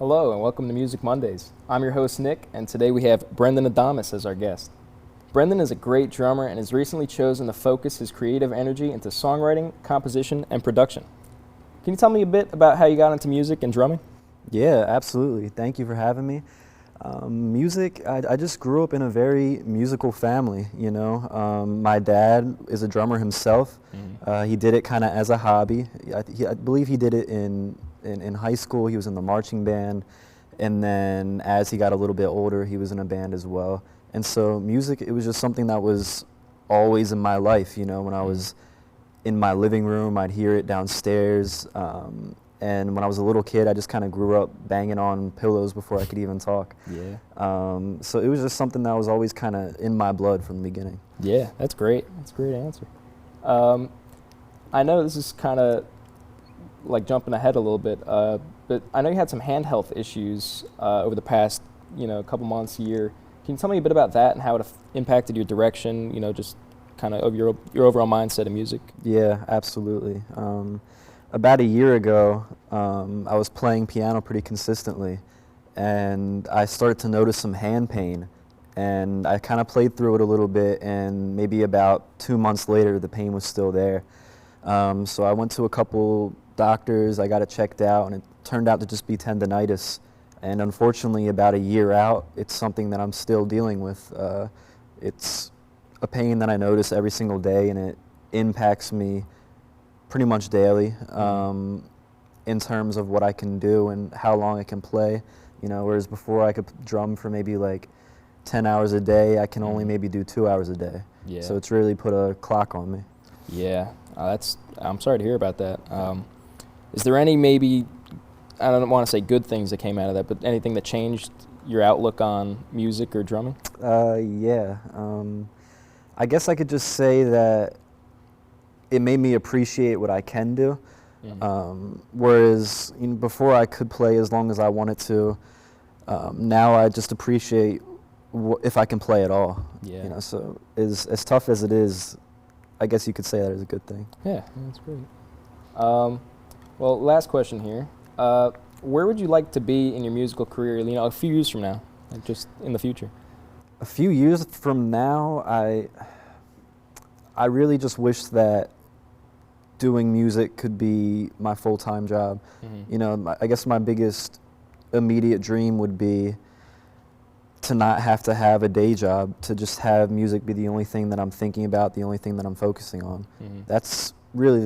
Hello and welcome to Music Mondays. I'm your host Nick, and today we have Brendan Adamas as our guest. Brendan is a great drummer and has recently chosen to focus his creative energy into songwriting, composition, and production. Can you tell me a bit about how you got into music and drumming? Yeah, absolutely. Thank you for having me. Music, I just grew up in a very musical family, you know. My dad is a drummer himself. He did it kind of as a hobby. I believe he did it in high school. He was in the marching band, and then as he got a little bit older, he was in a band as well. And so music, it was just something that was always in my life, you know. When I was in my living room, I'd hear it downstairs. And when I was a little kid, I just kind of grew up banging on pillows before I could even talk. Yeah. So it was just something that was always kind of in my blood from the beginning. Yeah, that's great. That's a great answer. I know this is kind of like jumping ahead a little bit, but I know you had some hand health issues over the past, couple months, year. Can you tell me a bit about that and how it impacted your direction, just kind of your overall mindset of music? Yeah, absolutely. About a year ago, I was playing piano pretty consistently, and I started to notice some hand pain, and I kind of played through it a little bit, and maybe about 2 months later, the pain was still there. So I went to a couple doctors, I got it checked out, and it turned out to just be tendonitis. And unfortunately, about a year out, it's something that I'm still dealing with. It's a pain that I notice every single day, and it impacts me pretty much daily in terms of what I can do and how long I can play. Whereas before I could drum for maybe like 10 hours a day, I can only maybe do 2 hours a day. Yeah. So it's really put a clock on me. Yeah, I'm sorry to hear about that. Is there any maybe, I don't want to say good things that came out of that, but anything that changed your outlook on music or drumming? Yeah. I guess I could just say that it made me appreciate what I can do. Whereas before I could play as long as I wanted to, now I just appreciate if I can play at all. Yeah. So as tough as it is, I guess you could say that is a good thing. Yeah, that's great. Well, last question here. Where would you like to be in your musical career, a few years from now, like just in the future? A few years from now, I really just wish that doing music could be my full-time job. I guess my biggest immediate dream would be to not have to have a day job, to just have music be the only thing that I'm thinking about, the only thing that I'm focusing on. That's really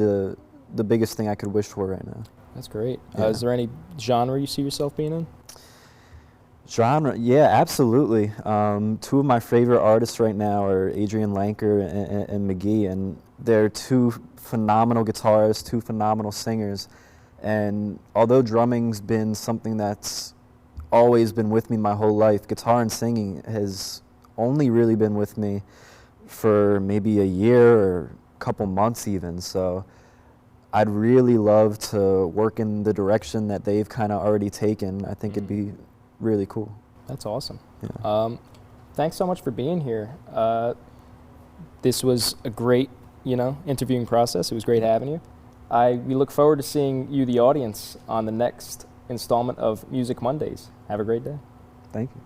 the biggest thing I could wish for right now. That's great. Yeah. Is there any genre you see yourself being in? Genre, yeah, absolutely. Two of my favorite artists right now are Adrian Lanker and McGee, and they're two phenomenal guitarists, two phenomenal singers. And although drumming's been something that's always been with me my whole life, guitar and singing has only really been with me for maybe a year or a couple months even. So I'd really love to work in the direction that they've kind of already taken. I think it'd be really cool. That's awesome. Yeah. Thanks so much for being here. This was a great, interviewing process. It was great having you. We look forward to seeing you, the audience, on the next installment of Music Mondays. Have a great day. Thank you.